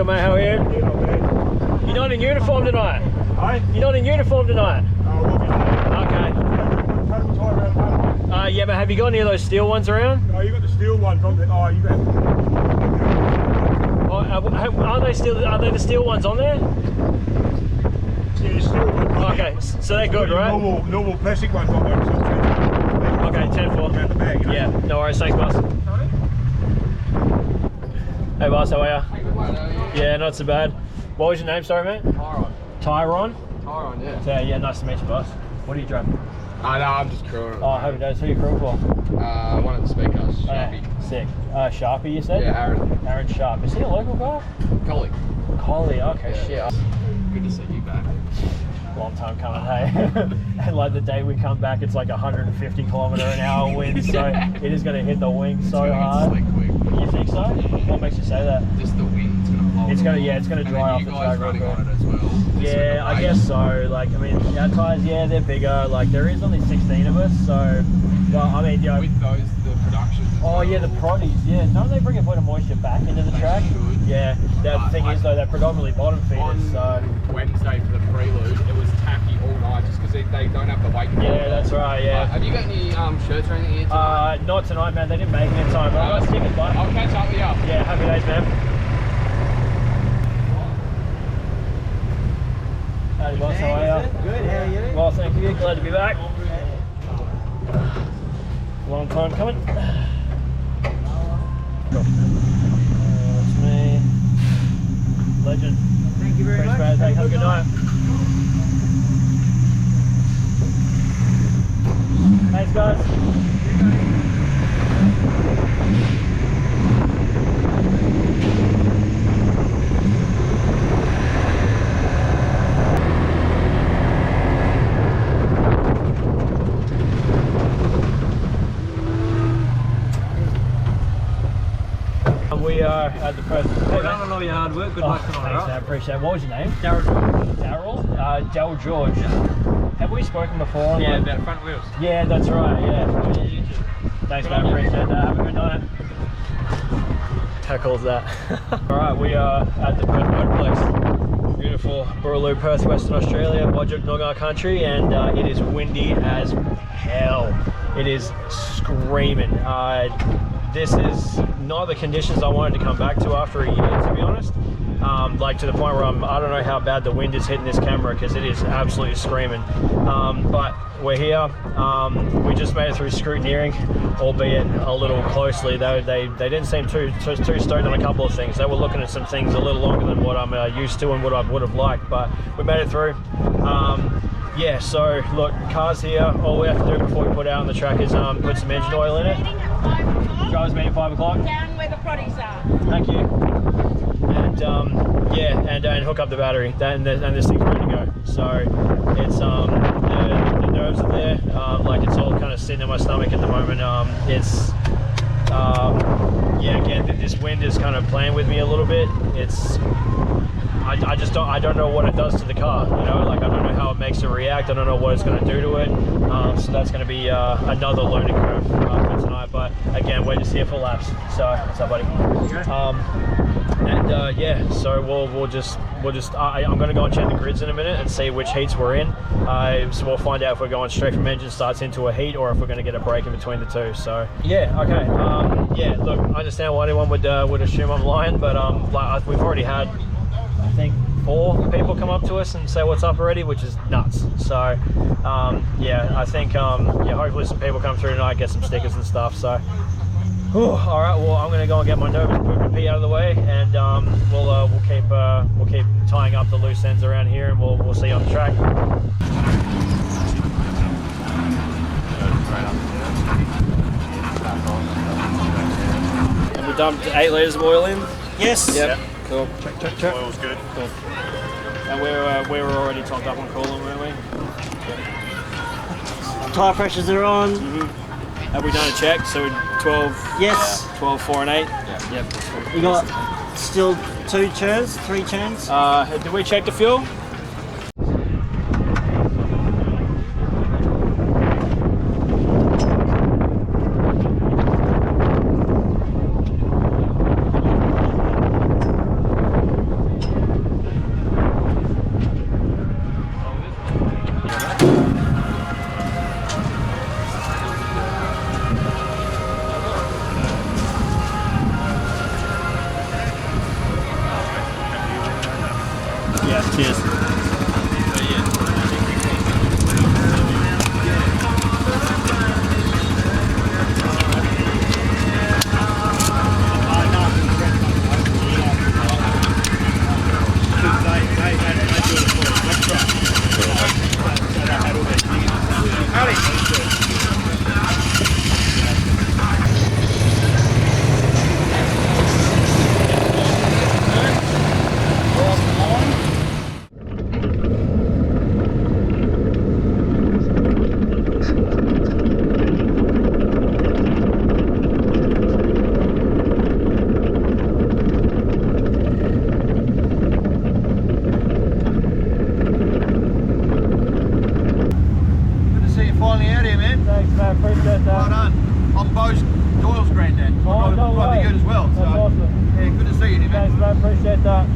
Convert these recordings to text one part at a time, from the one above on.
good, mate. How are you? Yeah, not bad. You're not in uniform tonight? Hey? You're not in uniform tonight? Oh, we'll be Okay. Yeah, but have you got any of those steel ones around? Oh, you got the steel one from the... Oh, you got... Oh, are they still? Are they the steel ones on there? Yeah, the steel one. Okay, so they're good, right? Normal plastic ones on there. So okay, 10-4. Around the bag, you know? Yeah, no worries. Thanks, boss. Sorry? Hey, boss. How are you? Yeah, not so bad. What was your name, sorry, mate? Tyron. Tyron? Tyron, yeah. So, yeah, nice to meet you, boss. What do you drive? No, I'm just crewing. Oh, happy days. Who are you crewing for? One of the Speedcars, Sharpie. Sick. Sharpie, you said? Yeah, Aaron. Aaron Sharp. Is he a local guy? Colleague. Collie, okay, Yeah. shit. Good to see you back. Long time coming, hey? And like the day we come back, it's like 150km/h wind, so it is going to hit the wing so hard. Quick. You think so? What makes you say that? Just the wind's going to blow. It's going to, yeah, it's going to dry off the track. You guys running on it as well. Yeah, I guess so. Like, I mean, our tyres, yeah, they're bigger. Like, there is only 16 of us, so, well, I mean, you know. With those, the productions. Oh, yeah, the proddies, yeah. Don't they bring a bit of moisture back into the track? Should. Yeah, the thing is, though, they're predominantly bottom feeders, so. Wednesday for the prelude, it was tacky all night just because they don't have the weight. Yeah, that's right, yeah. Have you got any shirts or anything here tonight? Not tonight, man. They didn't make it in time. But I'll stick it, bud. I'll catch up with you. Yeah, happy days, man. Hey, boss, how are you? Good, how are you? Well, thank you. Glad to be back. Long time coming. That's me. Legend. Thank you very much. Have a good night. Thanks, guys. We are at the Perth. Well done on all your hard work. Good luck tonight. Thanks, man. I appreciate it. What was your name? Darryl. Daryl? Daryl George. Have we spoken before? Yeah, about front wheels. Yeah, that's right, yeah. Thanks, man. Appreciate that. Have a good night. How cool is that? Alright, we are at the Perth Motorplex. Beautiful Boorloo, Perth, Western Australia, Wajak Noongar country, and it is windy as hell. It is screaming. This is not the conditions I wanted to come back to after a year, to be honest. Like to the point where I don't know how bad the wind is hitting this camera because it is absolutely screaming. But we're here. We just made it through scrutineering, albeit a little closely. They didn't seem too stoked on a couple of things. They were looking at some things a little longer than what I'm used to and what I would have liked, but we made it through. Yeah, so look, car's here. All we have to do before we put it out on the track is put some engine oil in it. Driver's meeting at 5 o'clock. Down where the proddies are. Thank you. And yeah, and hook up the battery. And this thing's ready to go. So it's the nerves are there. Like it's all kind of sitting in my stomach at the moment. Yeah, again, this wind is kind of playing with me a little bit. It's I don't know what it does to the car, you know, like I don't know how it makes it react. I don't know what it's going to do to it. So that's going to be another learning curve for tonight. But again, we're just here for laps. So what's up, buddy? And yeah, so we'll just I'm going to go and check the grids in a minute and see which heats we're in. So we'll find out if we're going straight from engine starts into a heat or if we're going to get a break in between the two. So yeah, okay. Yeah, look, I understand why anyone would assume I'm lying, but like we've already had, I think, 4 people come up to us and say what's up already, which is nuts. So yeah, I think yeah, hopefully some people come through tonight, get some stickers and stuff. So all right, well, I'm gonna go and get my nervous poop and pee out of the way, and we'll keep tying up the loose ends around here, and we'll see you on the track. Have we dumped 8 litres of oil in? Yes. Yep. Cool. Check. Oil's good. Cool. And we were already topped up on coolant, weren't we? Tyre pressures are on. Have we done a check? So 12. Yes. 12, 4 and 8. Yeah. Yep. That's cool. You got still 2 churns, 3 churns? Did we check the fuel? man. Appreciate that. Well done. I'm Bo's Doyle's granddad. Oh, no Ride way. the ute as well. That's awesome. Yeah, good to see you, man. Thanks, man. Appreciate that.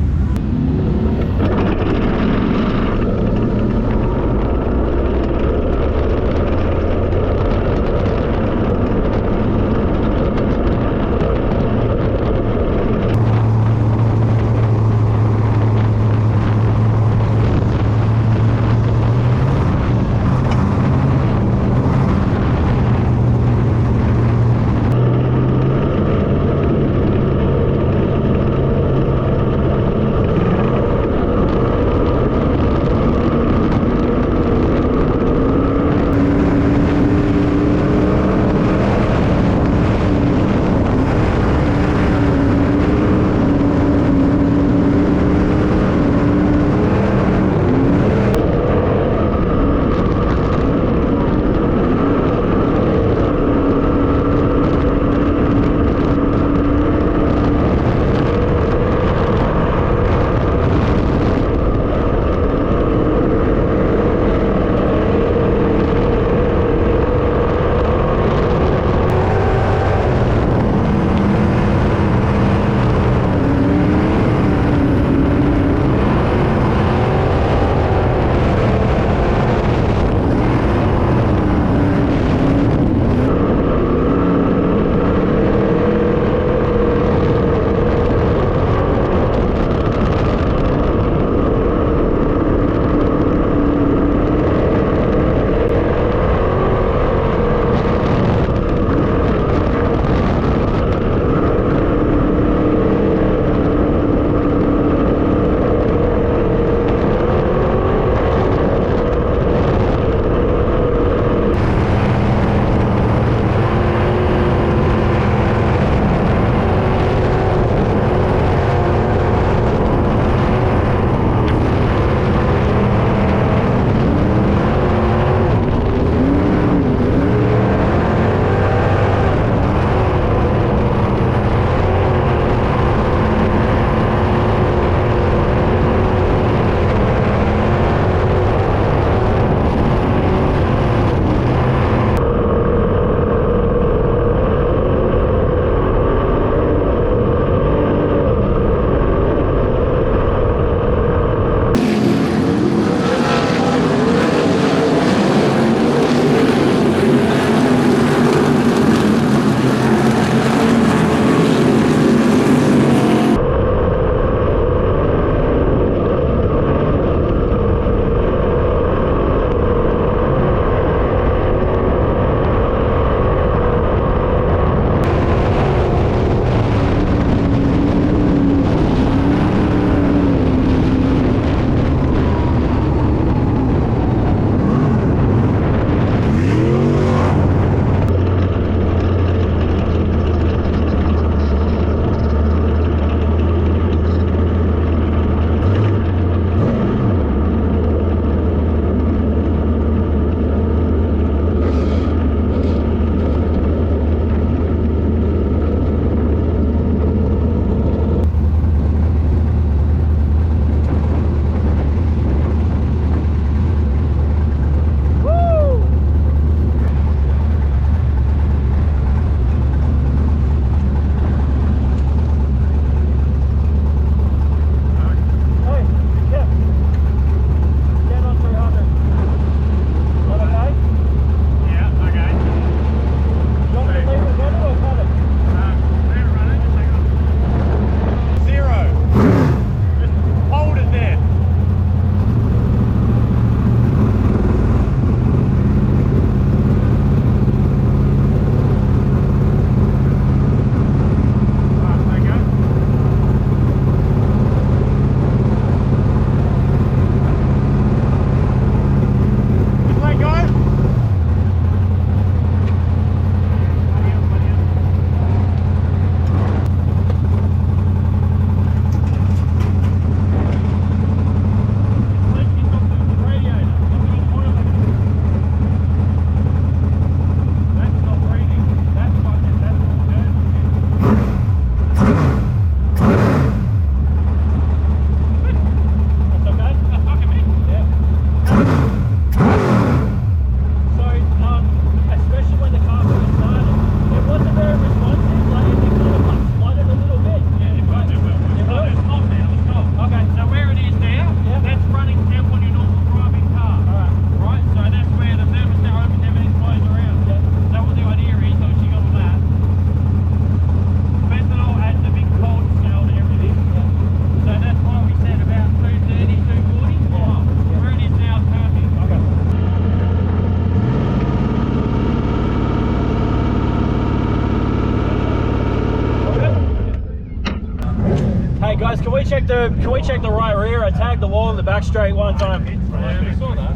So can we check the right rear? I tagged the wall in the back straight one time. Yeah, we saw that.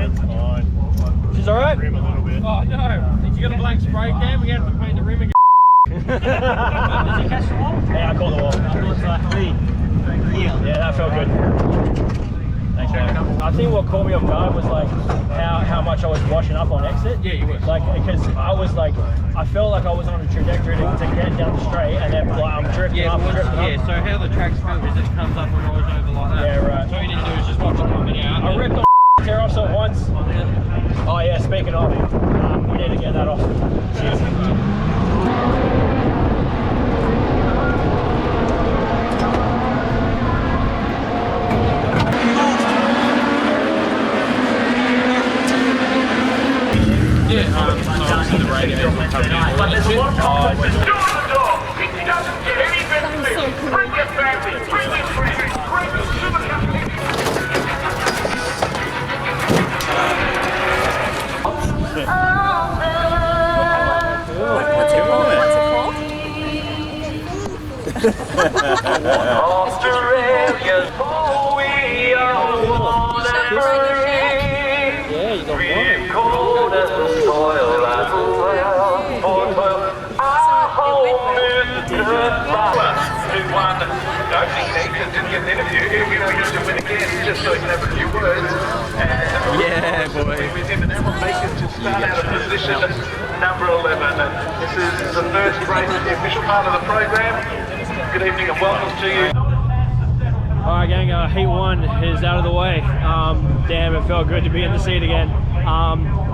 It's fine. She's all right? Rim a little bit. Oh no! Did you get a blank spray can? We had to paint the rim again. Did you catch the wall? Yeah, I caught the wall. Yeah, that felt good. Thanks, man. I think what caught me off guard was like how much I was washing up on exit. Yeah, you were. Like, because I was like, I felt like I was on a trajectory to get down the straight, and then like, I'm drifting up, drifting up. So how the track's built is it comes up and rolls over like that. Yeah, right. So all you need to do is just watch it coming out. I ripped the tear off so once. Oh yeah, speaking of, we need to get that off. Cheers. So the radio coming out. But there's a lot of conflict. Door to door. If he doesn't get any benefit, bring your family, bring your friends, bring your supermarket. What's it called? Australia's who we are. Yeah, you got one. Cold as the soil as well. For 12, our home is good. Who won the opening heat and didn't get an interview. We know he's to win again, just so he can have a few words. Yeah, boy. With him, and that will make us to start out of position number 11. This is the first race, the official part of the program. Good evening and welcome to you. Alright gang, heat 1 is out of the way. Damn, it felt good to be in the seat again.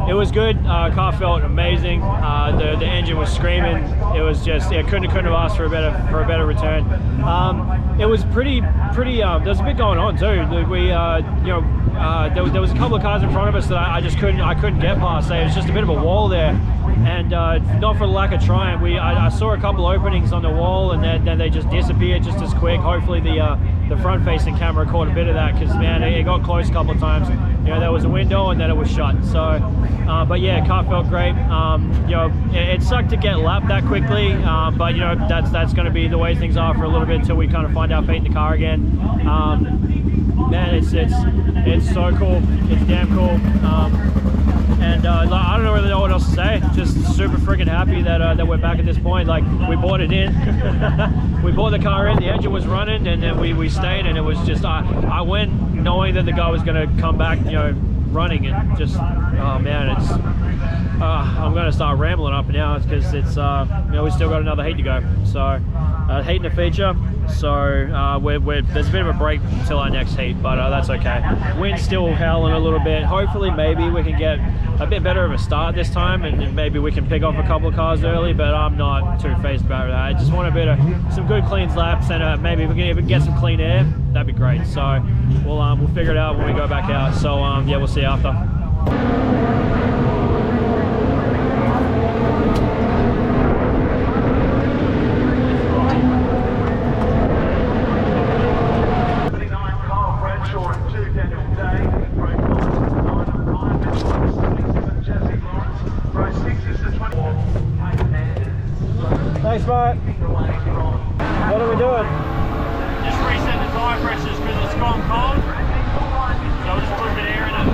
It was good, car felt amazing. The engine was screaming. It was just, yeah, couldn't have asked for a better return. It was pretty, there was a bit going on too. We, there was a couple of cars in front of us that I just couldn't get past. So it was just a bit of a wall there. And not for the lack of trying, I saw a couple openings on the wall, and then they just disappeared just as quick. Hopefully the front-facing camera caught a bit of that, because man, it got close a couple of times. You know, there was a window and then it was shut. So, but yeah, car felt great. It sucked to get lapped that quickly, but you know, that's going to be the way things are for a little bit until we kind of find our feet in the car again. Man, it's so cool. It's damn cool. And I don't really know what else to say. Just super freaking happy that we're back at this point. Like, we bought it in. We bought the car in, the engine was running, and then we stayed, and it was just, I went knowing that the guy was going to come back, you know, running, and just, oh man, it's, I'm going to start rambling up now because it's, you know, we still got another heat to go. So, heat and a feature. So there's a bit of a break until our next heat, but that's okay. Wind's still howling a little bit. Hopefully maybe we can get a bit better of a start this time, and maybe we can pick off a couple of cars early, but I'm not too phased about that. I just want a bit of some good clean laps, and maybe if we can even get some clean air, that'd be great. So we'll figure it out when we go back out. So yeah, we'll see you after. Thanks, mate. What are we doing? Just reset the tyre pressures because it's gone cold. So I'll just put a bit of air in it.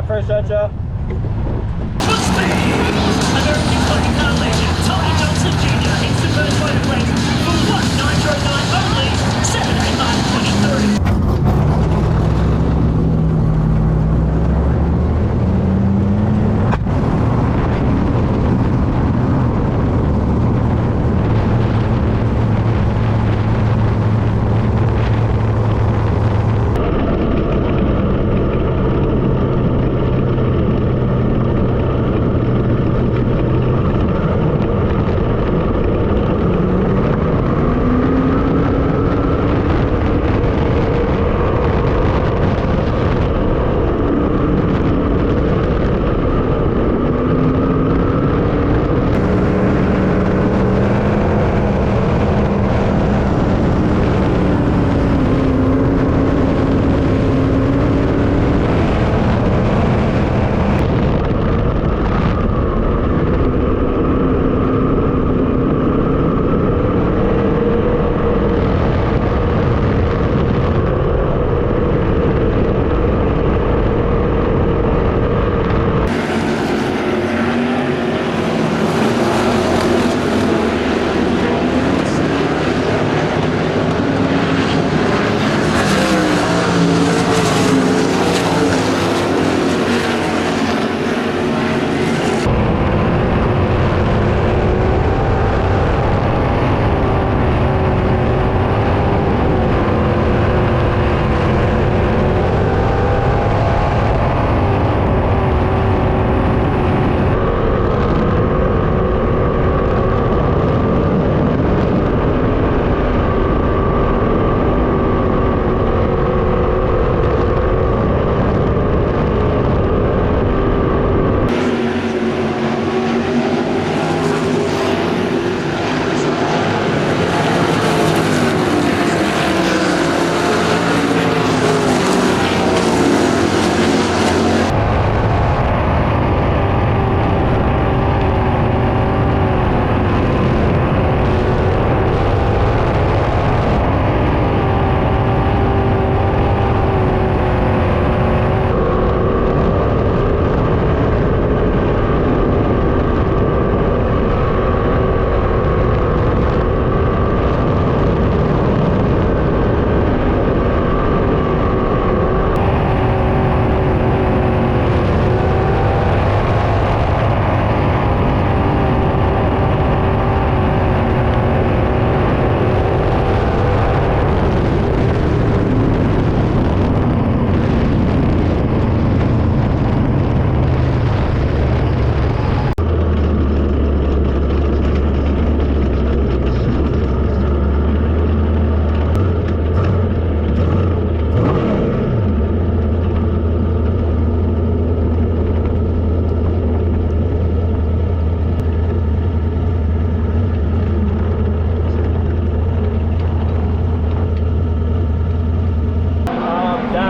Appreciate ya. American fucking car legend, Tony Johnson Jr. hits the Perth Motorplex for one Nitro night only, Saturday, March 23.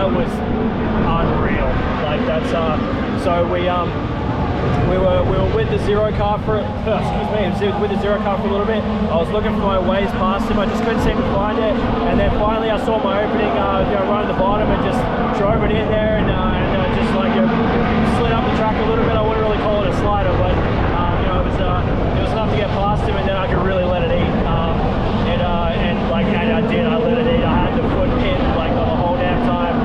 that was unreal. Like that's so we were with the zero car for with the zero car for a little bit. I was looking for my ways past him. I just couldn't seem to find it, and then finally I saw my opening, right at the bottom, and just drove it in there, and just like slid up the track a little bit. I wouldn't really call it a slider, but it was enough to get past him, and then I could really let it eat. And I did. I let it eat. I had the foot hit like the whole damn time,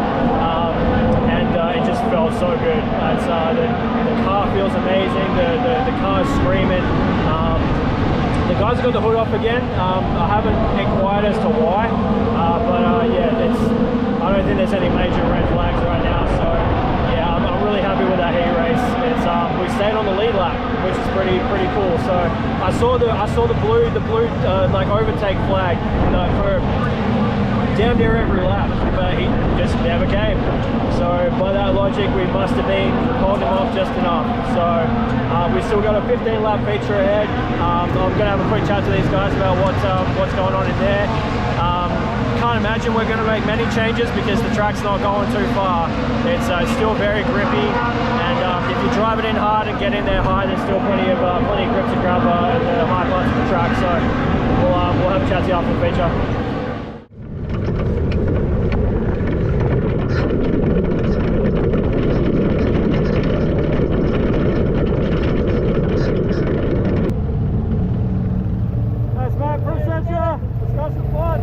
and it just felt so good. It's, the car feels amazing. The car's screaming. The guys got the hood off again. I haven't inquired as to why, but yeah, I don't think there's any major red flags right now. So yeah, I'm really happy with that heat race. It's we stayed on the lead lap, which is pretty cool. So I saw the blue like overtake flag for damn near every lap, but he just never came. So by that logic, we must have been holding him off just enough. So we still got a 15 lap feature ahead. I'm gonna have a quick chat to these guys about what's going on in there. Can't imagine we're going to make many changes because the track's not going too far. It's still very grippy, and if you drive it in hard and get in there high, there's still plenty of grip to grab in the high parts of the track. So we'll have a chat to you after the feature. Thanks, mate. Appreciate you. Let's go some fun.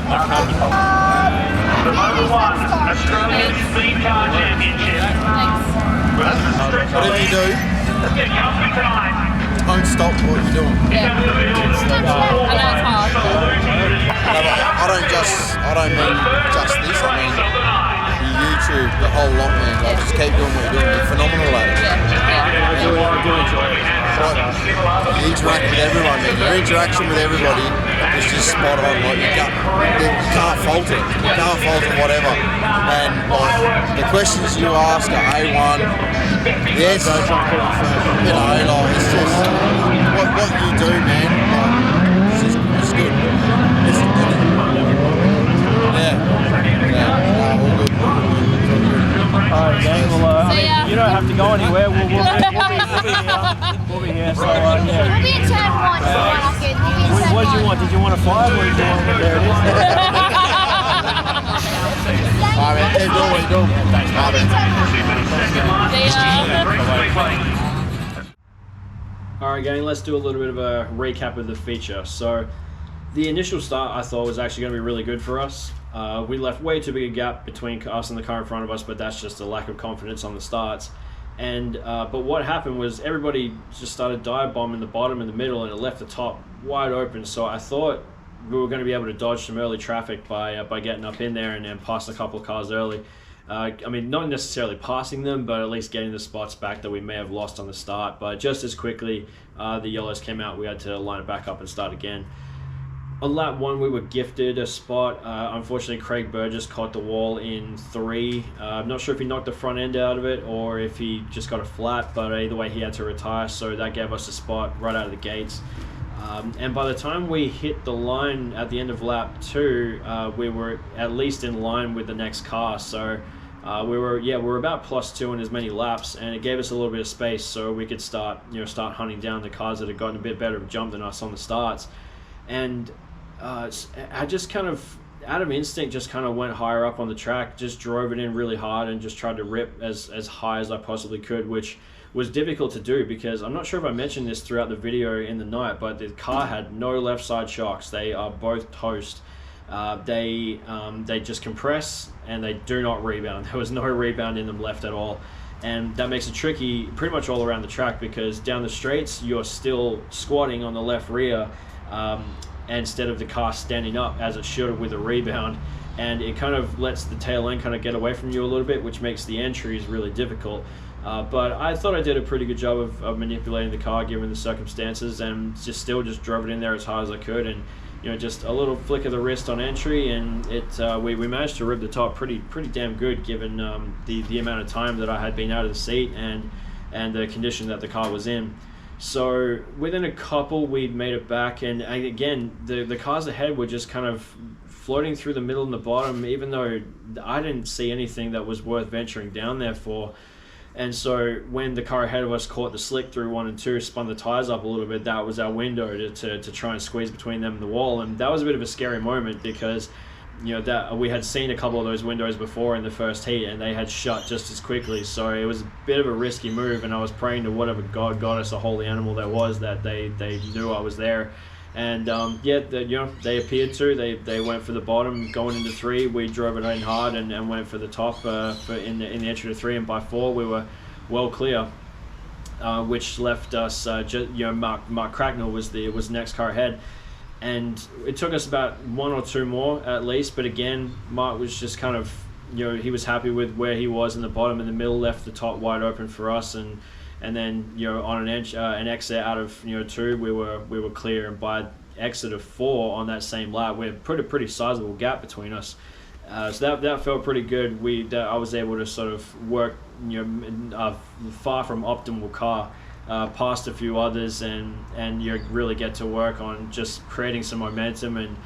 The Motor 1 Australian Speedcar Championship. Whatever you do, Get comfy tonight. don't stop what you're doing. Yeah. I know it's hard. I don't mean just this, I mean the YouTube, the whole lot, man. Like, just keep doing what you're doing. You're phenomenal at it. I do enjoy it. You interact with everyone, man. Your interaction with everybody is just spot on. Like, you can't fault it. You can't fault it, whatever. And like, the questions you ask are A1. The answers, you know, like, it's just what you do, man. Like, it's good. It's good. Yeah, all good. Alright, gang, well, I See ya. mean, you don't have to go anywhere. We'll be here. So, yeah. We'll be in turn one, so I'll get you. What did you want? Did you want a 5 or did you want there it is? Alright, man. Keep doing what you're doing. Thanks, Alright, gang, let's do a little bit of a recap of the feature. So, the initial start I thought was actually going to be really good for us. We left way too big a gap between us and the car in front of us, but that's just a lack of confidence on the starts. And but what happened was everybody just started dive bombing the bottom and the middle, and it left the top wide open. So I thought we were going to be able to dodge some early traffic by getting up in there and then pass a couple of cars early. I mean, not necessarily passing them, but at least getting the spots back that we may have lost on the start. But just as quickly the yellows came out, we had to line it back up and start again. On lap 1, we were gifted a spot. Unfortunately, Craig Burgess caught the wall in 3. I'm not sure if he knocked the front end out of it or if he just got a flat, but either way, he had to retire, so that gave us a spot right out of the gates. And by the time we hit the line at the end of lap 2, we were at least in line with the next car. So we were about +2 in as many laps, and it gave us a little bit of space so we could start hunting down the cars that had gotten a bit better of jump than us on the starts. And I just kind of, out of instinct, just kind of went higher up on the track, just drove it in really hard and just tried to rip as high as I possibly could, which was difficult to do because I'm not sure if I mentioned this throughout the video in the night, but the car had no left side shocks. They are both toast. They just compress and they do not rebound. There was no rebound in them left at all. And that makes it tricky pretty much all around the track because down the straights, you're still squatting on the left rear instead of the car standing up as it should with a rebound, and it kind of lets the tail end kind of get away from you a little bit, which makes the entries really difficult. But I thought I did a pretty good job of manipulating the car given the circumstances, and just drove it in there as hard as I could, and just a little flick of the wrist on entry, and we managed to rip the top pretty damn good given the amount of time that I had been out of the seat and the condition that the car was in. So within a couple, we'd made it back, and again, the cars ahead were just kind of floating through the middle and the bottom, even though I didn't see anything that was worth venturing down there for. And so when the car ahead of us caught the slick through 1 and 2, spun the tires up a little bit, that was our window to try and squeeze between them and the wall. And that was a bit of a scary moment because that we had seen a couple of those windows before in the first heat and they had shut just as quickly, so it was a bit of a risky move, and I was praying to whatever god, goddess, or holy animal there was that they knew I was there. And they appeared to. They went for the bottom going into 3. We drove it in hard and went for the top in the entry to 3, and by 4 we were well clear, which left us Mark Cracknell was the next car ahead. And it took us about 1 or 2 more at least, but again, Mark was just kind of, he was happy with where he was in the bottom and the middle, left the top wide open for us, and then on an exit out of 2, we were clear, and by exit of 4 on that same lap, we had pretty sizable gap between us. So that felt pretty good. I was able to sort of work far from optimal car. Past a few others, and you really get to work on just creating some momentum. And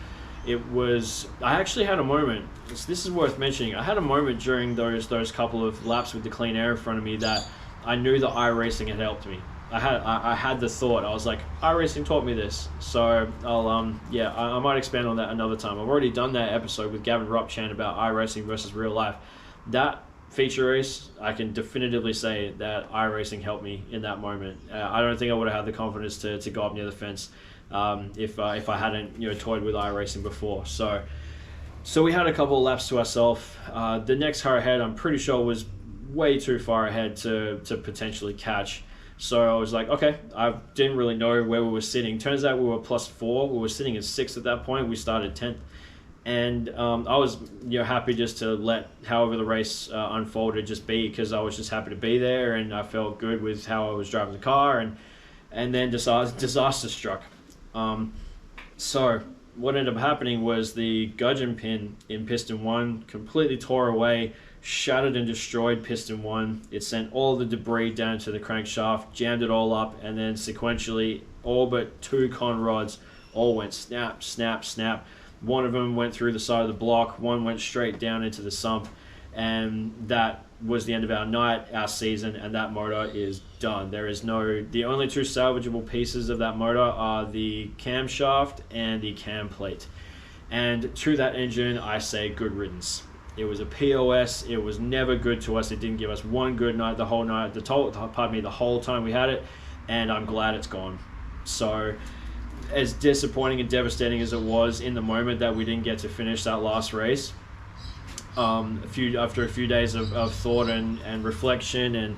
I actually had a moment, this is worth mentioning, I had a moment during those couple of laps with the clean air in front of me that I knew that iRacing had helped me. I had the thought, I was like, iRacing taught me this, so I might expand on that another time. I've already done that episode with Gavin Ropchan about iRacing versus real life. That feature race, I can definitively say that iRacing helped me in that moment. I don't think I would have had the confidence to go up near the fence if I hadn't toyed with iRacing before. So So we had a couple of laps to ourselves. The next car ahead, I'm pretty sure, was way too far ahead to potentially catch. So I was like, okay, I didn't really know where we were sitting. Turns out we were +4. We were sitting at 6th at that point. We started 10th. And I was happy just to let however the race unfolded just be, because I was just happy to be there, and I felt good with how I was driving the car. And then disaster struck. So what ended up happening was the gudgeon pin in piston 1 completely tore away, shattered and destroyed piston 1. It sent all the debris down to the crankshaft, jammed it all up, and then sequentially all but 2 con rods all went snap, snap, snap. One of them went through the side of the block, one went straight down into the sump, and that was the end of our night, our season, and that motor is done. The only 2 salvageable pieces of that motor are the camshaft and the cam plate. And to that engine, I say good riddance. It was a POS. It was never good to us. It didn't give us one good night the whole time we had it, and I'm glad it's gone. So, as disappointing and devastating as it was in the moment that we didn't get to finish that last race, after a few days of thought and reflection and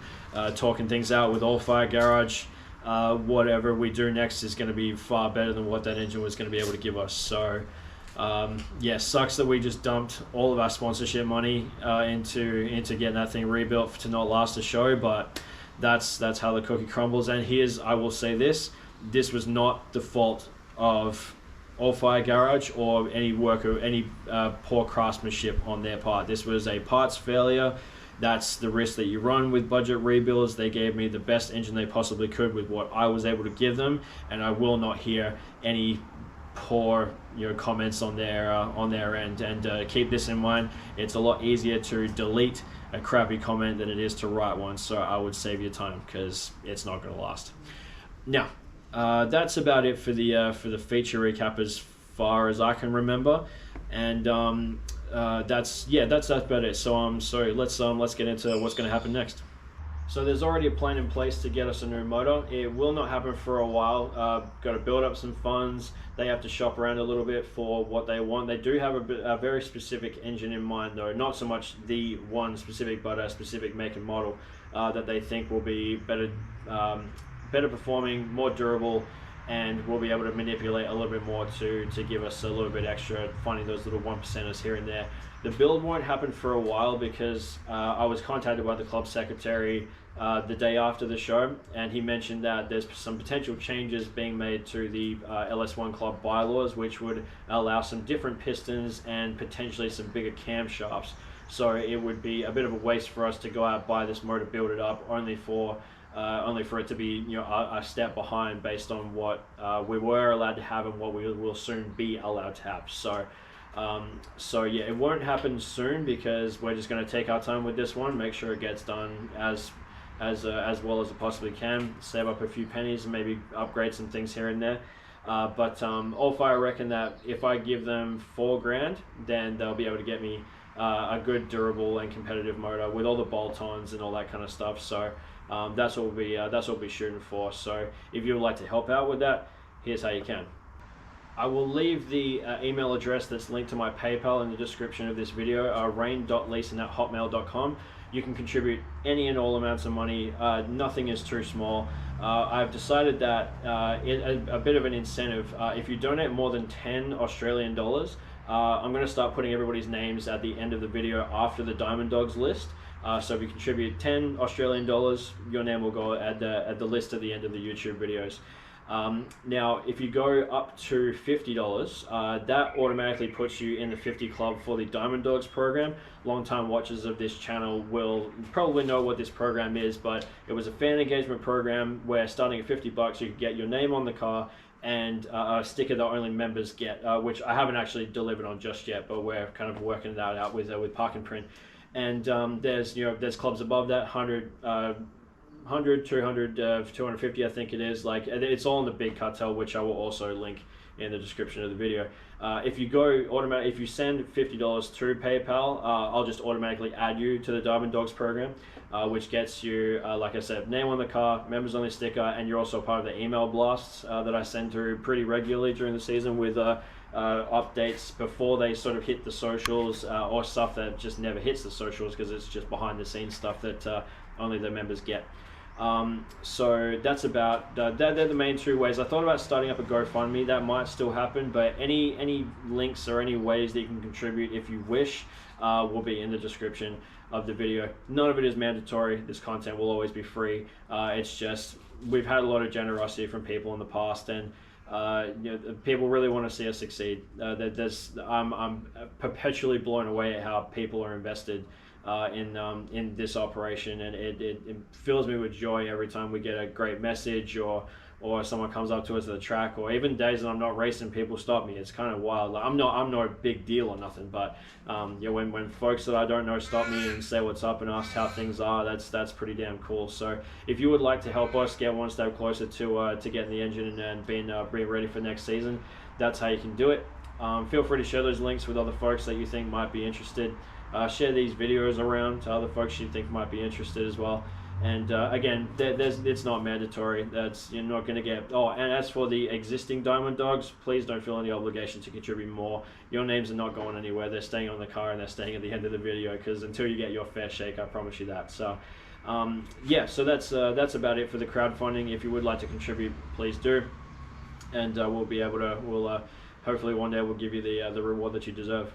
talking things out with All Fire Garage, whatever we do next is going to be far better than what that engine was going to be able to give us. So yeah, sucks that we just dumped all of our sponsorship money into getting that thing rebuilt to not last the show, but that's how the cookie crumbles. And I will say this was not the fault of All Fire Garage or any poor craftsmanship on their part. This was a parts failure. That's the risk that you run with budget rebuilds. They gave me the best engine they possibly could with what I was able to give them, and I will not hear any poor comments on their end. And keep this in mind, it's a lot easier to delete a crappy comment than it is to write one, so I would save your time, because it's not going to last. Now, that's about it for the feature recap as far as I can remember, and that's about it. So let's get into what's going to happen next. So there's already a plan in place to get us a new motor. It will not happen for a while. Got to build up some funds. They have to shop around a little bit for what they want. They do have a very specific engine in mind, though. Not so much the one specific, but a specific make and model that they think will be better performing, more durable, and we'll be able to manipulate a little bit more to give us a little bit extra, finding those little 1%ers here and there. The build won't happen for a while because I was contacted by the club secretary the day after the show, and he mentioned that there's some potential changes being made to the LS1 club bylaws, which would allow some different pistons and potentially some bigger camshafts. So it would be a bit of a waste for us to go out, buy this motor, build it up, only for it to be a step behind based on what we were allowed to have and what we will soon be allowed to have. So yeah, it won't happen soon because we're just going to take our time with this one, make sure it gets done as well as it possibly can, save up a few pennies and maybe upgrade some things here and there. But All Fire reckon that if I give them $4 grand, then they'll be able to get me a good, durable and competitive motor with all the bolt-ons and all that kind of stuff. So that's what we'll be shooting for. So if you would like to help out with that, here's how you can. I will leave the email address that's linked to my PayPal in the description of this video, reyne.leeson@hotmail.com. You can contribute any and all amounts of money. Nothing is too small. I've decided that a bit of an incentive, if you donate more than 10 Australian dollars, I'm going to start putting everybody's names at the end of the video after the Diamond Dogs list. So if you contribute 10 Australian dollars, your name will go at the list at the end of the YouTube videos. Now, if you go up to $50, that automatically puts you in the 50 club for the Diamond Dogs program. Long-time watchers of this channel will probably know what this program is, but it was a fan engagement program where starting at $50, you could get your name on the car and a sticker that only members get, which I haven't actually delivered on just yet, but we're kind of working that out with Park and Print. And there's clubs above that, 100, 200, 250, I think it is. Like, it's all in the big cartel, which I will also link in the description of the video. If you send $50 through PayPal, I'll just automatically add you to the Diamond Dogs program, which gets you, like I said, name on the car, members only sticker, and you're also part of the email blasts that I send through pretty regularly during the season with updates before they sort of hit the socials, or stuff that just never hits the socials because it's just behind the scenes stuff that only the members get. So that's about they're the main two ways. I thought about starting up a GoFundMe. That might still happen, but any links or any ways that you can contribute if you wish will be in the description of the video. None of it is mandatory. This content will always be free. It's just we've had a lot of generosity from people in the past, and you know, people really want to see us succeed. I'm perpetually blown away at how people are invested in this operation, and it fills me with joy every time we get a great message, or someone comes up to us at the track, or even days that I'm not racing, people stop me. It's kind of wild. Like, I'm no big deal or nothing, but you know, when folks that I don't know stop me and say what's up and ask how things are, that's pretty damn cool. So if you would like to help us get one step closer to getting the engine and being ready for next season, that's how you can do it. Feel free to share those links with other folks that you think might be interested. Share these videos around to other folks you think might be interested as well. And again, it's not mandatory. You're not going to get. Oh, and as for the existing Diamond Dogs, please don't feel any obligation to contribute more. Your names are not going anywhere. They're staying on the car, and they're staying at the end of the video, because until you get your fair shake, I promise you that. So yeah, so that's about it for the crowdfunding. If you would like to contribute, please do, and we'll be able to. Hopefully one day we'll give you the reward that you deserve.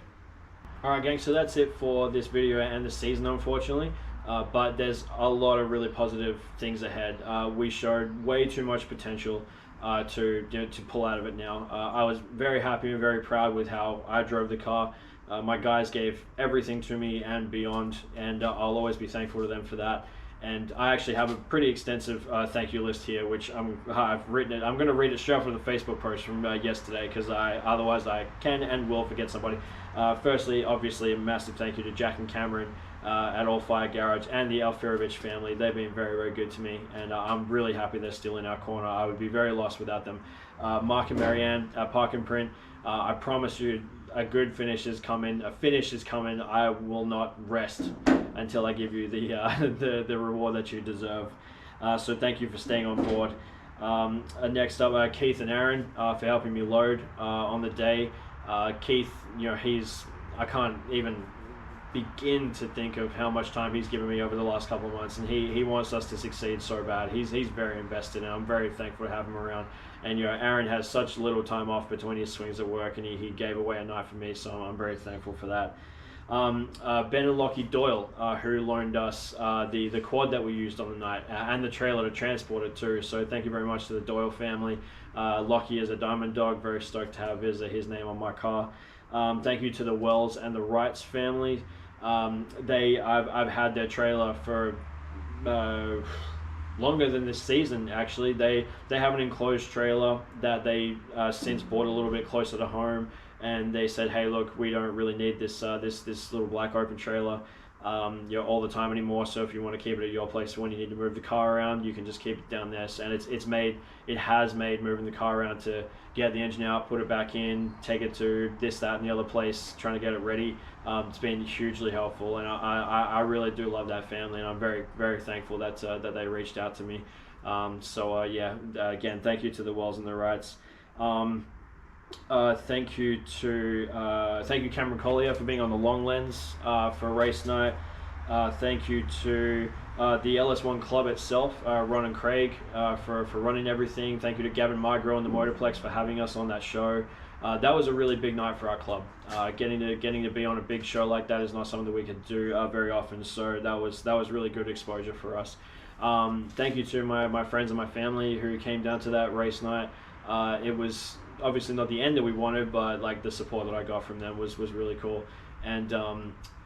All right, gang. So that's it for this video and the season, unfortunately. But there's a lot of really positive things ahead. We showed way too much potential to pull out of it now. I was very happy and very proud with how I drove the car. My guys gave everything to me and beyond, and I'll always be thankful to them for that. And I actually have a pretty extensive thank you list here, which I've written it. I'm going to read it straight from the Facebook post from yesterday, because otherwise I can and will forget somebody. Firstly, obviously, a massive thank you to Jack and Cameron at All Fire Garage and the Alfirovich family. They've been very, very good to me, and I'm really happy they're still in our corner. I would be very lost without them. Mark and Marianne at Park and Print, I promise you a good finish is coming. A finish is coming. I will not rest until I give you the reward that you deserve. So thank you for staying on board. Next up, Keith and Aaron for helping me load on the day. Keith, you know, I can't even begin to think of how much time he's given me over the last couple of months, and he wants us to succeed so bad. He's very invested, and I'm very thankful to have him around. And you know, Aaron has such little time off between his swings at work, and he gave away a night for me, so I'm very thankful for that. Ben and Lockie Doyle, who loaned us the quad that we used on the night, and the trailer to transport it too. So thank you very much to the Doyle family. Lockie is a Diamond Dog, very stoked to have his name on my car. Thank you to the Wells and the Wrights family. I've had their trailer for longer than this season. Actually, they have an enclosed trailer that they since bought a little bit closer to home, and they said, hey, look, we don't really need this little black open trailer all the time anymore, so if you want to keep it at your place when you need to move the car around, you can just keep it down there. And it has made moving the car around to get the engine out, put it back in, take it to this, that, and the other place, trying to get it ready. It's been hugely helpful, and I really do love that family, and I'm very, very thankful that they reached out to me. Yeah, again, thank you to the Wells and the Wrights. Thank you Cameron Collier for being on the long lens for race night. Thank you to the LS1 club itself, Ron and Craig, for running everything. Thank you to Gavin Mygro and the Motorplex for having us on that show. That was a really big night for our club. Getting to be on a big show like that is not something that we could do very often, so that was really good exposure for us. Thank you to my friends and my family who came down to that race night. It was obviously not the end that we wanted, but like the support that I got from them was really cool. And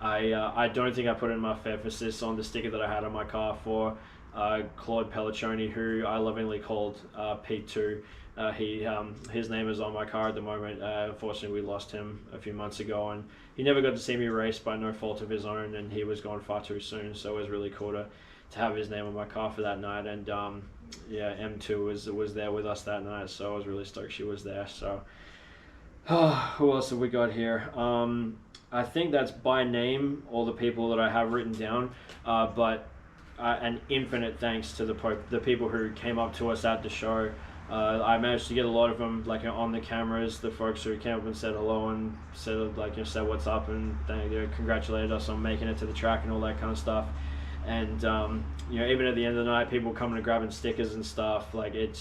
I don't think I put enough emphasis on the sticker that I had on my car for Claude Pelliccioni, who I lovingly called P2. His name is on my car at the moment. Unfortunately, we lost him a few months ago, and he never got to see me race by no fault of his own, and he was gone far too soon. So it was really cool to have his name on my car for that night. And yeah, M2 was there with us that night, so I was really stoked she was there. So who else have we got here? I think that's by name all the people that I have written down, but an infinite thanks to the people who came up to us at the show I managed to get a lot of them like on the cameras. The folks who came up and said hello and said said what's up and congratulated us on making it to the track and all that kind of stuff. And even at the end of the night, people coming and grabbing stickers and stuff. Like it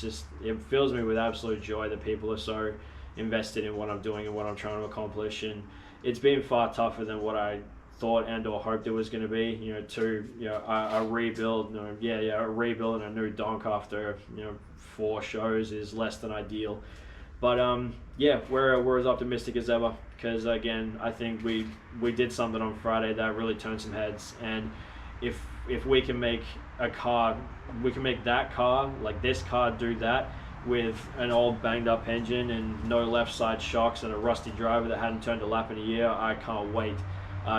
fills me with absolute joy that people are so invested in what I'm doing and what I'm trying to accomplish. And it's been far tougher than what I thought and or hoped it was going to be. A rebuild, a rebuild and a new donk after 4 shows is less than ideal. But we're as optimistic as ever, because again, I think we did something on Friday that really turned some heads. And if we can make a car, we can make that car, like this car, do that with an old banged up engine and no left side shocks and a rusty driver that hadn't turned a lap in a year, I can't wait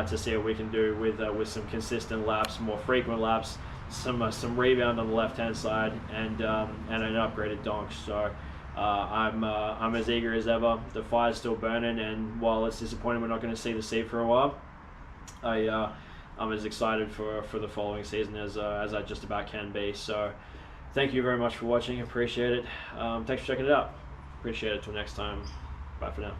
to see what we can do with some consistent laps, more frequent laps, some rebound on the left hand side, and an upgraded donk. So I'm as eager as ever. The fire's still burning, and while it's disappointing we're not going to see the sea for a while, I'm as excited for the following season as I just about can be. So thank you very much for watching. Appreciate it. Thanks for checking it out. Appreciate it. Till next time. Bye for now.